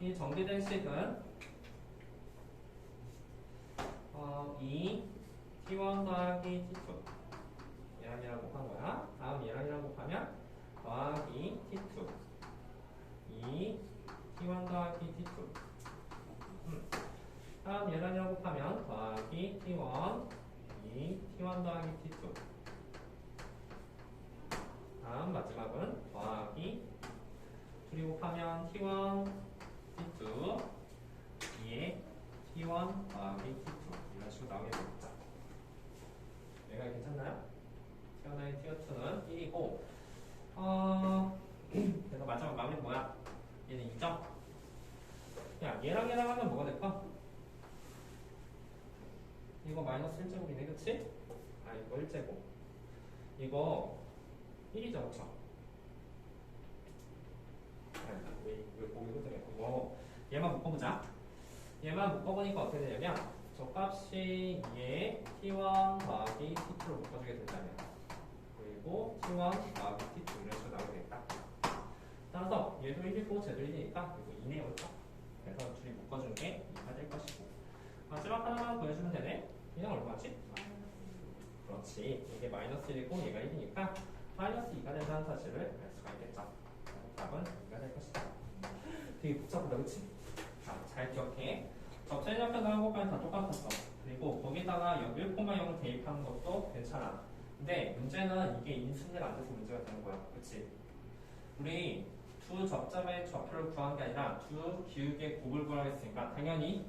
이 정리된 식은 이 T1 더하기 T2 얘랑이랑 곱한 거야. 다음 얘랑이랑 곱하면 더하기 T2 이 T1 더하기 T2 다음 얘랑이랑 곱하면 더하기 T1 이 T1 더하기 T2 다음 마지막은 더하기 둘이 곱하면 T1 T2 2에 T1 더하기 T2 이런 식으로 나오게 됩니다. 얘가 괜찮나요? T1 더하기 T2는 1이고 그래서 마지막 마무리 뭐야? 얘는 2점. 야 얘랑 하면 뭐가 될까? 이거 마이너스 1제곱이네 그치? 아 이거 1제곱 이거 1이죠 그쵸? 왜 보기 힘들게 얘만 묶어보자. 얘만 묶어보니까 어떻게 되냐면 저 값이 2에 T1 더하기 T2로 묶어주게 된다면 그리고 T1 더하기 T2 이런 식으로 나오게 되겠다. 따라서 얘도 1이고 쟤도 1이니까 이거 2네요 그쵸? 그래서 둘이 묶어준 게 2가 될 것이고 마지막 하나만 보여주면 되네. 그냥 얼마지? 그렇지. 이게 마이너스 1이고 얘가 1이니까 마이너스 2가 된다는 사실을 알 수가 있겠죠. 답은 2가 될 것이다. 되게 복잡하다 그치? 자, 잘 기억해. 접線역학과 한국까지 다 똑같았어. 그리고 거기다가 여기 1,0을 대입하는 것도 괜찮아. 근데 문제는 이게 인수분해가 안 돼서 문제가 되는 거야. 그치? 우리 두 접점의 좌표를 구한 게 아니라 두 기울기의 곱을 구하라 했으니까 당연히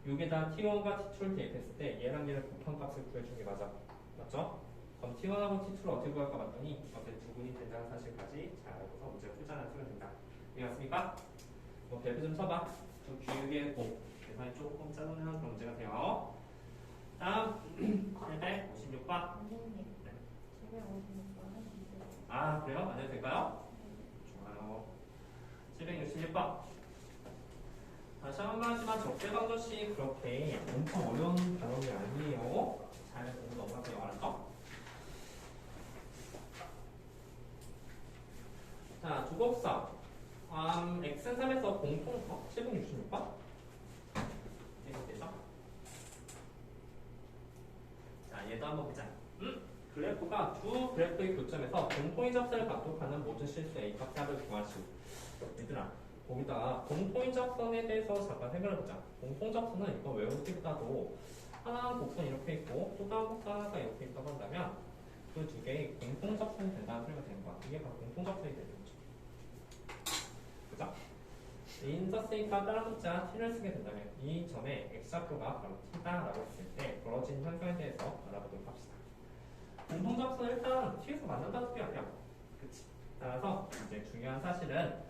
여기다 T1과 T2를 대입했을 때 얘랑 얘를 곱한 값을 구해준 게 맞아. 맞죠? 그럼 T1하고 T2를 어떻게 구할까 봤더니 어떻게 두분이 된다는 사실까지 잘 알고서 문제를 풀자는 소리가 된다. 이해갔습니까? 뭐 별표 좀 쳐봐. 두 기울기의 곱 계산이 조금 짜증나는 그런 문제가 돼요. 다음 756번. 선생님, 네. 756번은 이제 아 그래요? 안 해도 될까요? 좋아요. 766번. 다시 한 번 하지만 적재방정식이 그렇게 엄청 어려운 단원이 아니에요. 잘 보고 넘어가세요. 알았죠? 자, 주곡선. x는 3에서 공통, 766번? 이거 되죠? 자, 얘도 한번 보자. 그래프가 두 그래프의 교점에서 공통인 접선을 각도하는 모든 실수 A 값값을 구하시오. 얘들아, 거기다 공통인 접선에 대해서 잠깐 생각해보자. 공통 접선은 이거 외우기보다도 하나는 곡선 이렇게 있고 또 다른 곡선 하나가 이렇게 있다고 한다면 그 두 개의 공통 접선이 된다는 소리가 되는 거야. 이게 바로 공통 접선이 되는 거죠. 그죠? 인서스니까 다른 숫자 t를 쓰게 된다면 이 점의 x좌표가 바로 t다라고 했을 때 벌어진 현상에 대해서 알아보도록 합시다. 공통접선은 일단 t에서 만난다는 소리 아니야. 그치? 따라서 이제 중요한 사실은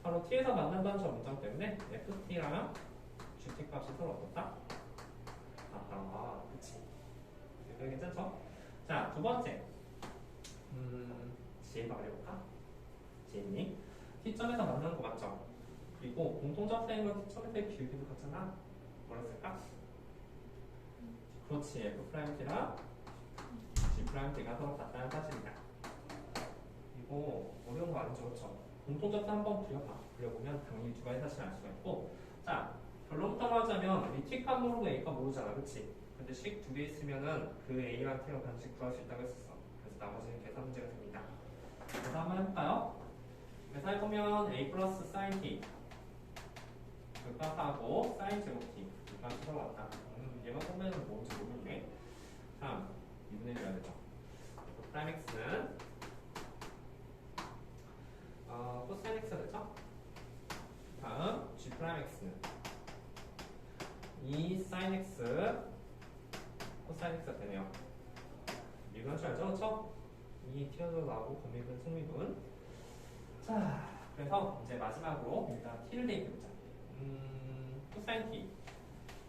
바로 t에서 만난다는 저 문장 때문에 ft랑 gt 값이 서로 어떻다? 아하, 그치? 이거 괜찮죠? 자, 두 번째. 지혜가 말해볼까? 지혜님. t점에서 만나는 거 맞죠? 그리고 공통접선인 건 t점에서의 기울기도 같잖아. 뭐라 쓸까? 그렇지. f't랑 g't가 서로 같다는 사실이다. 이거 어려운 거 아니죠? 그렇죠? 공통접선 한번 그려보면 당연히 두 가지 사실을 알 수가 있고 자, 결론부터 하자면 우리 t값 모르고 a값 모르잖아. 그치? 근데 식 두 개 있으면은 그 a랑 t랑 반드시 구할 수 있다고 했었어. 그래서 나머지는 계산 문제가 됩니다. 계산 한번 해볼까요? 계산해보면 a 플러스 sin t 그 값하고 sin 제곱 t 그 값이 서로 같다. 얘만 보면은 뭔지 모르겠네. 다음 2분의 1 해야 되죠. 프라임 x는 코사인 x가 되죠. 다음 g 프라임 x는 2 sin x 코사인 x가 되네요. 미분할 줄 알죠? 그렇죠? 이 튀어나오고 나오고 공미분, 승미분. 자, 그래서 그래서 이제 마지막으로 일단 t를 대입해보자. 코사인 t.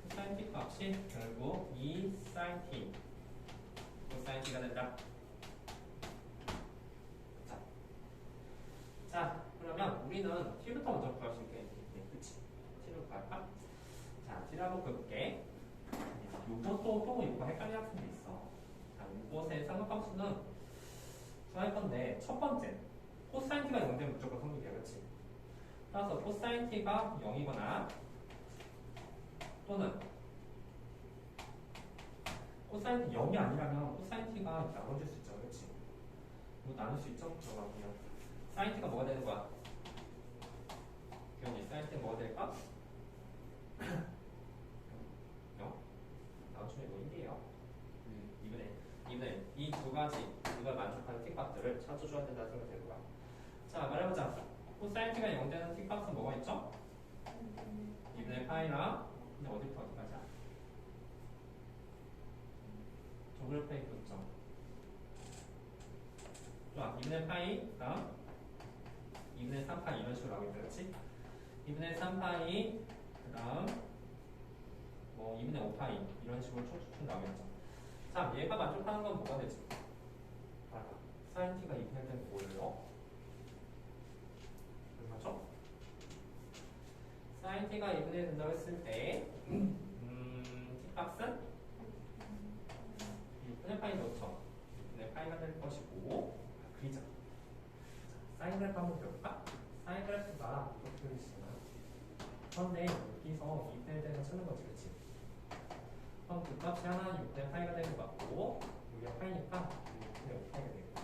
코사인 t 값이 결국 2 sin t. 코사인 t가 된다. 자, 그러면 우리는 t부터 먼저 구할 수 있게 네, 그치? t를 구할까? 자, t를 한번 구해볼게. 요것도 또 이거 헷갈리는 학생도 있어. 자, 요것의 상관함수는 구할 건데 첫 번째 코사인 t가 0되면 무조건 성립이야, 그렇지? 따라서 코사인 t가 0이거나 또는 코사인 t 0이 아니라면 코사인 t가 나눠질 수 있죠, 그렇지? 이거 나눌 수 있죠? 그러면 사인 t가 뭐가 되는 거야? 기현이 사인 t가 뭐가 될까? 0? 나눠주면 뭐 1이에요. 2분의 이 두 가지 이걸 만족하는 t값들을 찾아줘야 된다는 생각이 들 거야. 자, 말해보자. 코사인 t가 0 되는 t값은 뭐가 있죠? 2분의 파이랑 근데 어디부터 어디까지야? 조그래프에 있죠. 좋아, 2분의 파이 다음 2분의 3파이 이런 식으로 나오겠다, 그렇지? 2분의 3파이 그 다음 뭐 2분의 5파이 이런 식으로 쭉쭉 나오겠죠. 자, 얘가 만족하는 건 뭐가 되지? 봐라, 사인 t가 2분의 되면 뭐예요? 얼마죠? 사인 t가 2분의 된다고 했을 때 t값은 6분의 파이 넣죠. 6분의 파이가 될 것이고 그리자. 사인 그래프 한번 배울까? 사인 그래프가 이렇게 그리시잖아. 그런데 여기서 2분의 되는 찾는 거지, 그치? 그럼 그 값이 하나는 6분의 파이가 되는 것 같고 여기가 파이니까 6분의 5파이가 되겠다.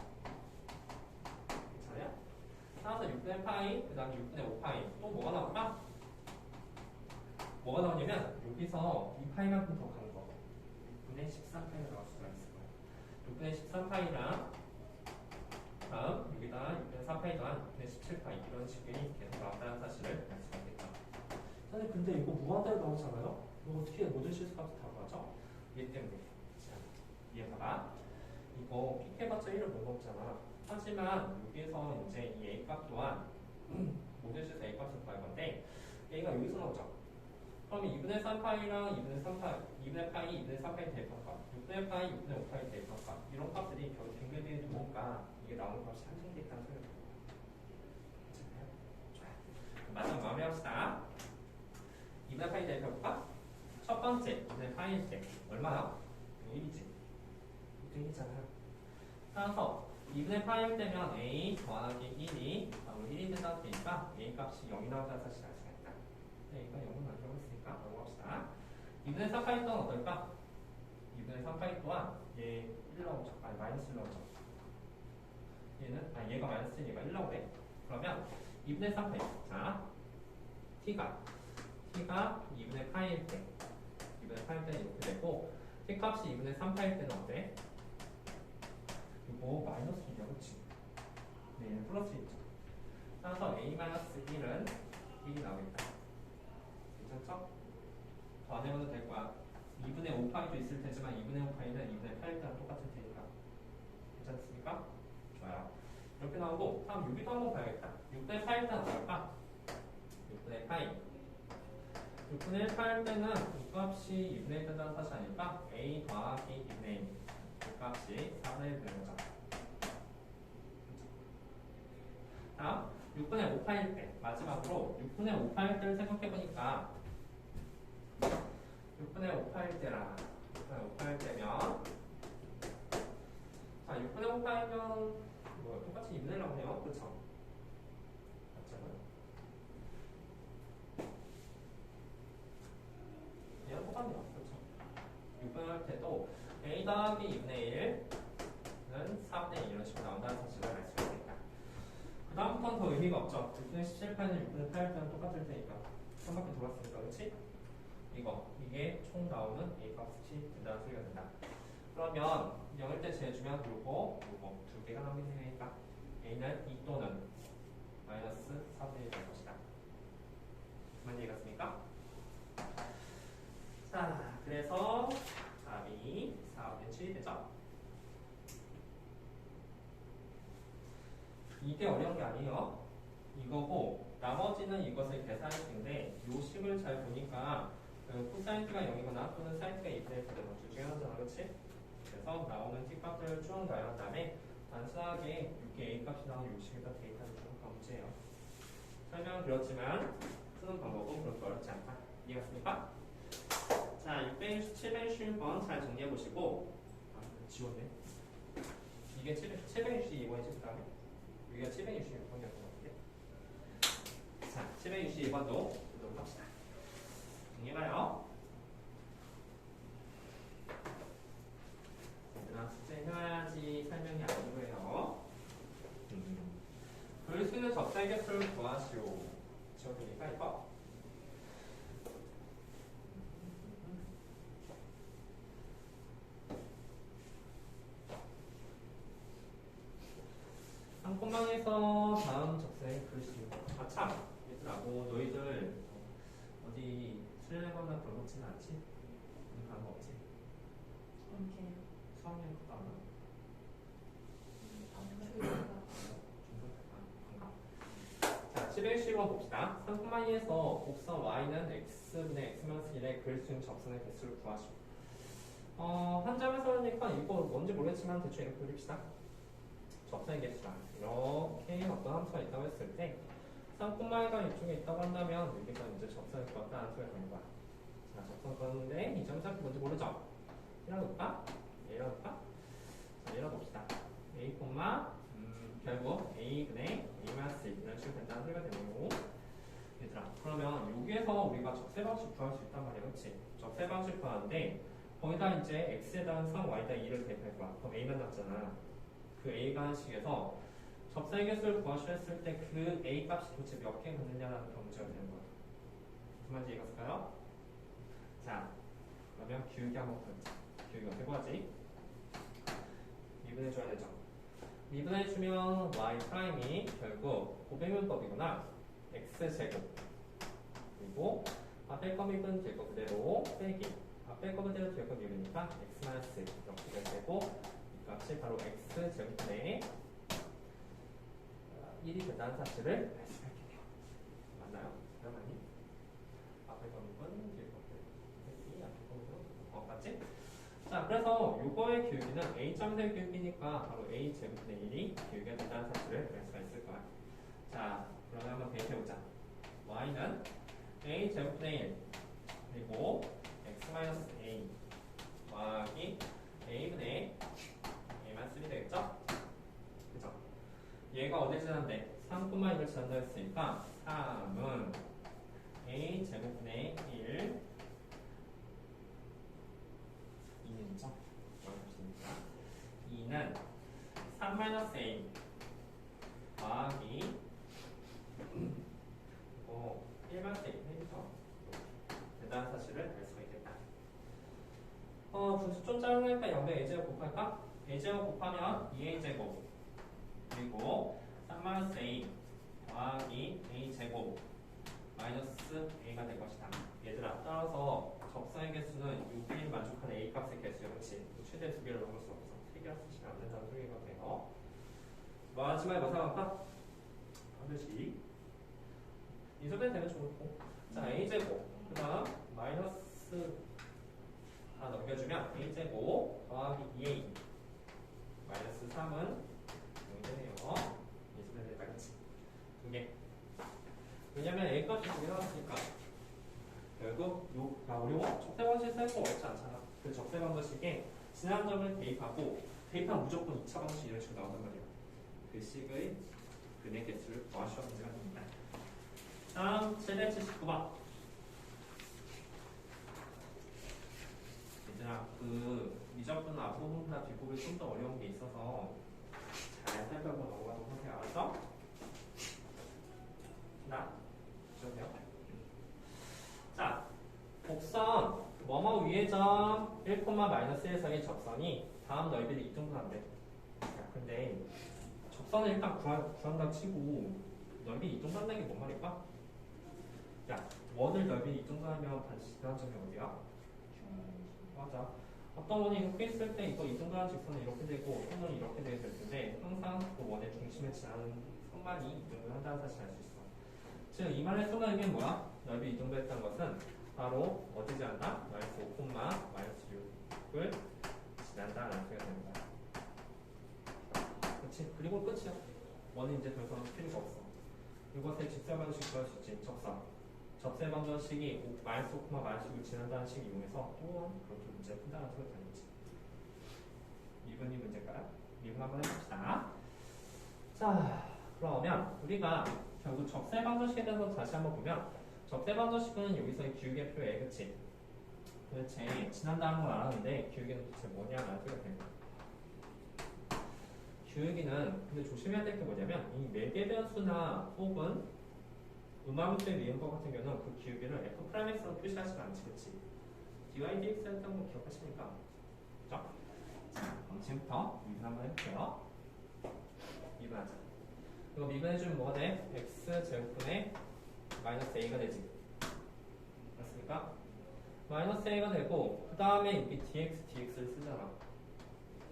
괜찮아요? 따라서 6분의 파이, 그 다음에 6분의 5파이 또 뭐가 나올까? 뭐가 나오냐면 여기서 2파이만큼 더 가는 거 6분의 13파이가 나올 수가 있을 거야. 6분의 13파이랑 다음 여기다 6분의 4파이 더한 6분의 17파이 이런 식이 계속 나온다는 사실을 알 수가 있겠다. 선생님 근데 이거 무한대로 나오잖아요? 이거 어떻게 모든 실수값을 다 구하죠? 이해 때문에. 자, 이해 봐봐. 이거 픽해봤자 1을 못 넣잖아. 하지만 여기서 이제 이 A값 또한 모든 실수 A값을 구할 건데 A가 여기서 나오죠. 그럼 2분의 3파이랑 2분의 3파이, 2분의 파이, 2분의 3파이 대입합값, 6분의 파이, 6분의 5파이 대입합값 이런 값들이 결국 빙글빙글 도니까 이게 나오는 값이 상승돼 있다는 소리가 들어요. 괜찮아요? 좋아요. 마지막 마무리합시다. 2분의 파이 대입해볼까? 첫 번째 2분의 파이일 때 얼마야? 1이지. 1이잖아요. 따라서 2분의 파이일 때면 A 더하기 1이 바로 1이 된다고 되니까 A 값이 0이 나온다는 사실을 알 수가 있다. A가 0은 아니라고 했으니까 넘어갑시다. 2분의 3파이 또한 어떨까? 2분의 3파이 또한 얘 1 나오죠. 아니 마이너스 1 나오죠. 얘는 얘가 마이너스 1, 얘가 1 나오네. 그러면 2분의 3파이. 자, t가 2분의 파이일 때 2분의 파이일 때는 이렇게 되고 t 값이 2분의 3파일 때는 어때? 이거 마이너스 1이야, 그치? 네, 얘는 플러스 1이죠. 따라서 a-1은 1이 나오겠다. 괜찮죠? 더 안 해봐도 될 거야. 2분의 5파이도 있을 테지만 2분의 5파이는 2분의 8이랑 똑같을 테니까. 괜찮습니까? 좋아요. 이렇게 나오고 다음 여기도 한번 봐야겠다. 6분의 8일 때는 어떨까? 6분의 파이 6분의 1 파일 때는 이 값이 2분의 1 된다는 사실 아닐까? a 더하기 2분의 1 그 값이 4분의 1 되는 거죠. 다음 6분의 5 파일 때 마지막으로 6분의 5 파일 때를 생각해보니까 6분의 5 파일 때랑 6분의 5 파일 때면 자 6분의 5 파이면 뭐 똑같이 2분의 1 나오네요. 그쵸? 맞잖아요. 얘는 똑같네요. 그렇죠? 6분의 1 할 때도 a 더하기 2분의 1은 4분의 1 이런 식으로 나온다는 사실을 알 수가 있겠다. 그 다음부터는 더 의미가 없죠. 6분의 17파이는 6분의 8일 때는 똑같을 테니까 한 바퀴 돌았으니까 그렇지? 이게 총 나오는 a 값이 된다는 소리가 된다. 그러면 0일 때 제일 중요한 요거 두 개가 나오게 되니까 a는 2 또는 마이너스 4분의 1이 될 것이다. 무슨 얘기 같습니까? 자, 그래서 답이 4분의 7이 되죠? 이게 어려운 게 아니에요. 이거고 나머지는 이것을 계산할 텐데 요 식을 잘 보니까 코사인트가 0이거나 또는 사인트가 2분의 1 되는 둘 중에 하나잖아, 그렇지? 그래서 나오는 t 값을 쭉 나열한 다음에 단순하게 이렇게 a 값이 나오는 요 식에다 대입하는 그런 문제예요. 설명은 드렸지만 쓰는 방법은 그렇게 어렵지 않다. 이해갔습니까? 자, 762번 잘 정리해 보시고 지웠네. 이게 762번이지 그 다음에 여기가 762번이었던 것 같은데. 자, 762번도 보도록 합시다. 정리해봐요. 얘들아 숙제 해야지 설명이 아니고요. 그릴 수 있는 적사의 개수를 구하시오. 지워드니까 이거. 상권망에서 다음 적사의 글씨요. 아 참, 얘들아, 뭐 너희들 어디 수련회거나 그런 거 치는 않지? 가는 거 없지? 이렇게 수학여행 것도 안 가? 자, 712번 봅시다. 상품만이에서 곡선 y는 x분의 x-1의 그릴 수 있는 접선의 개수를 구하시오. 한 점에서 그러니까 이거 뭔지 모르겠지만 대충 이렇게 그립시다. 접선의 개수랑 이렇게 어떤 함수가 있다고 했을 때 상품만이가 이쪽에 있다고 한다면 여기서 이제 접선을 구했다는 소리가 되는 거야. 자, 접선 그었는데 이 점에서 뭔지 모르죠? 이라놓을까? 이라놓을까? 자, 이라놓읍시다. a, 결국 a분의 a-1 이런 식으로 된다는 소리가 되네요. 얘들아, 그러면 여기에서 우리가 적세 방식 구할 수 있단 말이야, 그렇지? 적세 방식 구하는데 거기다 이제 x에 대한 3, y에다 2를 대입할 거야. 그럼 a만 남잖아. 그 a가 한 식에서 접사의 개수를 구하시려 했을 때 그 a 값이 도대체 몇 개 갖느냐라는 그런 문제가 되는 거야. 무슨 말인지 이해갔을까요? 자, 그러면 기울기 한번 보자. 기울기 어떻게 구하지? 미분해줘야 되죠. 미분해주면 y 프라임이 결국 고배분법이구나. x제곱 그리고 앞에 거 미분 될 거 그대로 빼기 앞에 거 그대로 될 거 미분이니까 x-1 이렇게 되고 이 값이 바로 x제곱분의 1이 된다는 사실을 알 수가 있겠네요. 맞나요? 여러분이 앞에 거 미분 뒤에 거 빼기 앞에 거 미분 맞지? 자, 그래서 요거의 기울기는 a점의 기울기니까 바로 a제곱분의 1이 기울기가 된다는 사실을 알 수가 있을 거야. 자, 그러면 한번 대입해보자. y는 a제곱분의 1 그리고 x-a 더하기 a분의 a-3이 되겠죠? 그죠? 얘가 어딜 지난데? 3,1을 지난다 했으니까 3은 a제곱분의 1 2는 있죠? 없으니까 2는 3-a 더하기 1-a죠. 대단한 사실을 알 수가 있겠다. 분수 좀 짜증나니까 0배 a제곱 곱할까? a제곱 곱하면 2a제곱 그리고 3-a 더하기 a제곱 마이너스 a가 될 것이다. 얘들아, 따라서 접선의 개수는 6인 만족하는 a 값의 개수야, 그렇지? 최대 2개를 넘을 수 없어. 3개를 쓰시면 안 된다는 소리가 돼요. 마지막에 뭐 생각할까? 반드시 이 소리는 되면 좋고. 자, a제곱 그 다음 마이너스 하나 넘겨주면 a제곱 더하기 2a 마이너스 3은 0이 되네요. 이 소리는 된다, 그렇지? 2개. 왜냐면 a 값이 2개 나왔으니까 결국 어려워? 적세 방식 쓰는 거 어렵지 않잖아. 그 적세 방식에 지난 점을 대입하고 대입하면 무조건 2차 방식 이런 식으로 나온단 말이야. 그 식의 근의 개수를 구하시오 문제가 됩니다. 다음 779번. 얘들아, 그 미적분 앞부분보다 뒷부분이 좀 더 어려운 게 있어서 잘 살펴보고 넘어가도록 하세요. 알았어? 나? 좋네요. 자, 곡선 뭐뭐 위의 점 1,-1에서의 접선이 다음 넓이를 이 정도 한대. 야, 근데 접선을 일단 구한다 치고 넓이 이 정도 한다는 게 뭔 말일까? 야, 원을 넓이 이 정도 하면 반드시 지나는 점이 어디야? 맞아. 어떤 원이 이렇게 있을 때 이거 이 정도 하는 직선은 이렇게 되고 어떤 원이 이렇게 되게 될 텐데 항상 그 원의 중심에 지나는 선반이 이등분 한다는 사실을 알 수 있어. 즉 이 말의 순간 의미는 뭐야? 넓이 이등분했다는 것은 바로 어디 지난다? 마이너스 5, 마이너스 6을 지난다라는 소리가 됩니다. 그렇지? 그리고 끝이야. 원은 이제 더 이상 필요가 없어. 이것의 직사방식 구할 수 있지. 접세 방정식이 마이너스 5, 마이너스 6을 지난다는 식을 이용해서 또한 그렇게 문제를 푼다는 소리가 되겠지. 미분이 문제일까요? 미분 한번 해봅시다. 자, 그러면 우리가 결국 접세 방정식에 대해서 다시 한번 보면 접세 방정식은 여기서의 기울기의 표에 그치? 도대체 지난다는 걸 알았는데 기울기는 도대체 뭐냐라는 소리가 됩니다. 기울기는 근데 조심해야 될 게 뭐냐면 이 매개 변수나 혹은 음함수의 미분법 같은 경우는 그 기울기를 F'X로 표시하지 않지, 그치? dy dx 했던 거 기억하십니까? 그죠? 자, 그럼 지금부터 미분 한번 해볼게요. 미분하자. 이거 미분해주면 뭐가 돼? x 제곱분의 마이너스 a가 되지. 맞습니까? 마이너스 a가 되고 그 다음에 여기 dx를 쓰잖아.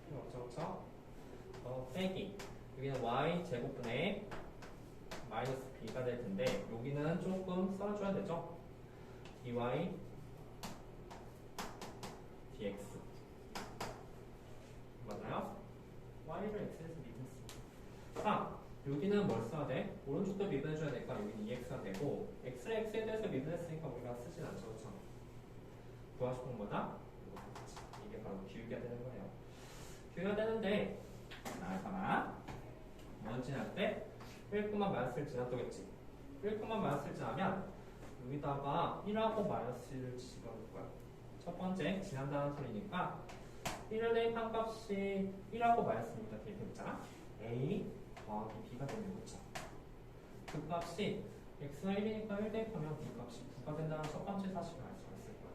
필요 없죠, 그쵸? 빼기. 여기는 y 제곱분의 마이너스 b가 될 텐데 여기는 조금 써줘야 되죠? dy dx 맞나요? y를 x에서 미분했습니다. 자, 여기는 뭘 써야 돼? 오른쪽도 미분해줘야 되니까 여기는 2x가 되고 x를 x에 대해서 미분했으니까 우리가 쓰진 않죠, 그렇죠? 구하고 싶은 거다? 이게 바로 기울기가 되는 거예요. 기울기가 되는데 잠깐만 뭐 지날 때 1, 마이너스를 지났더겠지. 1, 마이너스를 지나면 여기다가 1하고 마이너스를 집어넣을 거야. 첫 번째 지난다는 소리니까 1을 대입한 값이 1하고 마이너스니까 대입해보자. a 더하기 b가 되는 거죠. 그 값이 x가 1이니까 1 대입하면 그 값이 9가 된다는 첫 번째 사실을 알 수가 있을 거예요.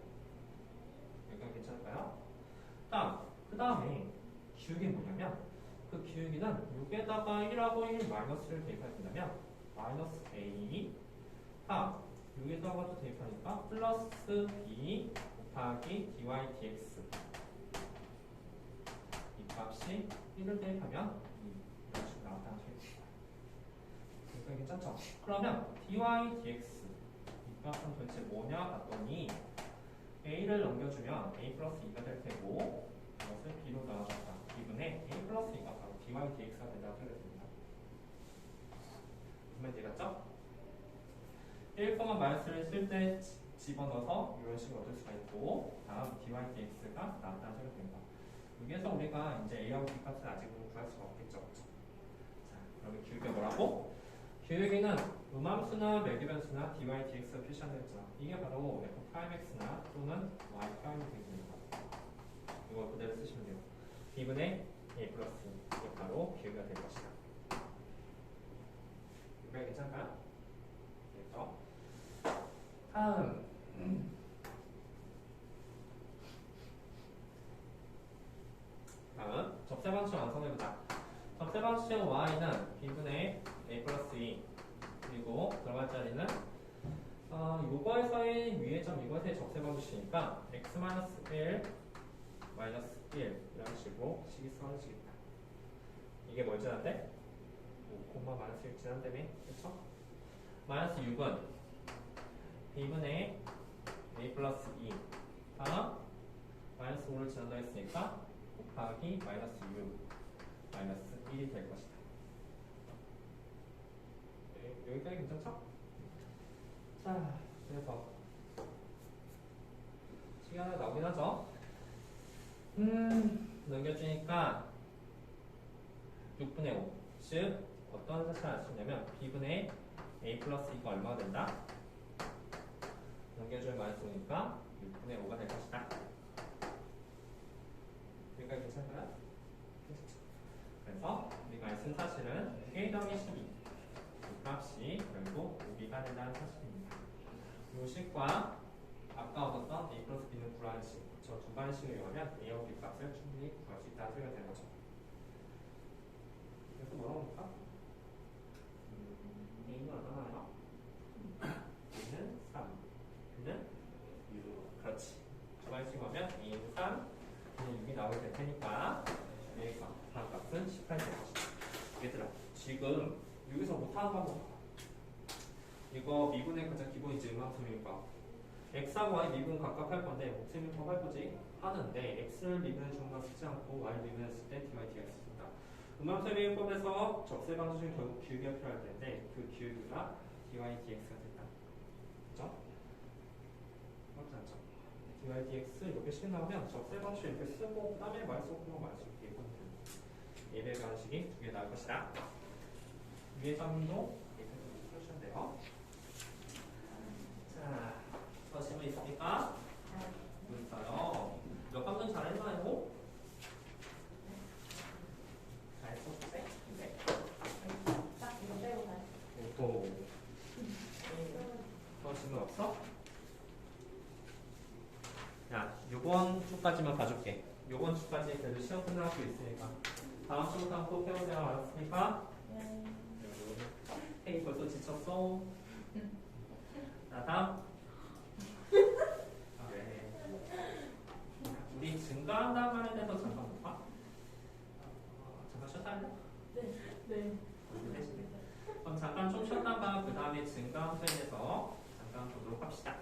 여기가 괜찮을까요? 그 다음에 기울기는 뭐냐면 그 기울기는 6에다가 1하고 1 마이너스를 대입하게 면 마이너스 a 6에다가 또 대입하니까 플러스 b 곱하기 dy dx 이 값이 1을 대입하면 이런 식으로 나왔다는 소리입니다. 그러니까 괜찮죠? 그러면 dy dx 이 값은 도대체 뭐냐 봤더니 a를 넘겨주면 a 플러스 2가 될 테고 이것을 b로 나눠줬다. 이분의 a 플러스 2가 바로 dy dx가 된다고 소리가 됩니다. 그러면 되겠죠? 1, 마이너스를 쓸 때 집어넣어서 이런 식으로 얻을 수가 있고 다음 dy dx가 나왔다는 소리가 됩니다. 여기에서 우리가 이제 a하고 b 값을 아직은 구할 수가 없겠죠. 자, 그러면 기울기가 뭐라고? 기울기는 음함수나 매개변수나 dy dx가 표시한다고 했잖아. 이게 바로 f'x나 또는 y' 되겠습니다. 이거 그대로 쓰시면 돼요. b분의 a 플러스 이게 바로 기울기가 될 것이다. 이거 괜찮을까요? 됐죠? 다음 접세 방식 완성해보자. 접세 방식의 y는 b분의 a 플러스 2 그리고 들어갈 자리는 요거에서의 위의 점 이것의 접세 방식이니까 x 마이너스 1 마이너스 1 이런 식으로 식이 써지겠다. 이게 뭘 지난데? 5, 마이너스 1 지난다며? 그쵸? 마이너스 6은 b분의 a 플러스 2 마이너스 5를 지난다 했으니까 곱하기 마이너스 6 마이너스 1이 될 것이다. 네, 여기까지 괜찮죠? 자, 그래서 시간이 나오긴 하죠? 넘겨주니까 6분의 5 즉 어떤 사실을 알 수 있냐면 b분의 a 플러스 2가 얼마가 된다? 넘겨주면 마이너스 5니까 6분의 5가 될 것이다. 여기까지 괜찮을까요? 그래서 우리가 쓴 사실은 1 더하기 12 이 값이 결국 5b가 된다는 사실입니다. 이 식과 아까 얻었던 a 플러스 b는 구하는 식, 저 두 가지 식을 이용하면 a하고 b 값을 충분히 구할 수 있다는 소리가 되는 거죠. 그래서 뭐라고 할까? a는 얼마나요? b는 3, b는 6. 그렇지. 두 가지 식을 하면 a는 3, b는 6이 나오게 될 테니까 a의 값은 18 될 것이다. 얘들아, 지금 여기서 이거 미분의 가장 기본이지 음함수미분법. x하고 y 미분 각각 할 건데 옥체미분법 할 거지 하는데 x를 미분해 주는 건 쓰지 않고 y 미분했을 때 dy dx가 있습니다. 음함수미분법에서 적세 방식 중에 결국 기울기가 필요할 텐데 그 기울기가 dy dx가 된다. 그죠? 그렇지 않죠? dy dx 이렇게 시킨다면 적세 방식 이렇게 쓰고 그 다음에 y 쓰고 y 쓰고 이렇게 보면 예배 방식이 두 개 나올 것이다. 위의 점도 풀으시면 돼요. 자, 더 질문 있습니까? 있어요. 몇 방금 잘했나요? 잘했었지? 네. 딱 이거 빼고 다. 또. 더 질문 없어? 야, 요번 주까지만 봐줄게. 요번 주까지 그래도 시험 끝나고 있으니까. 다음 주부터 한번 꼭 해보자. 알았습니까? 네. 헤이 벌써 지쳤어? 자, 다음. 아, 네. 우리 증가한다고 하는 데서 잠깐 볼까? 잠깐 쉬었다 할래? 네. 그럼 잠깐 좀 쉬었다가 그 다음에 증가함수에 대해서 잠깐 보도록 합시다.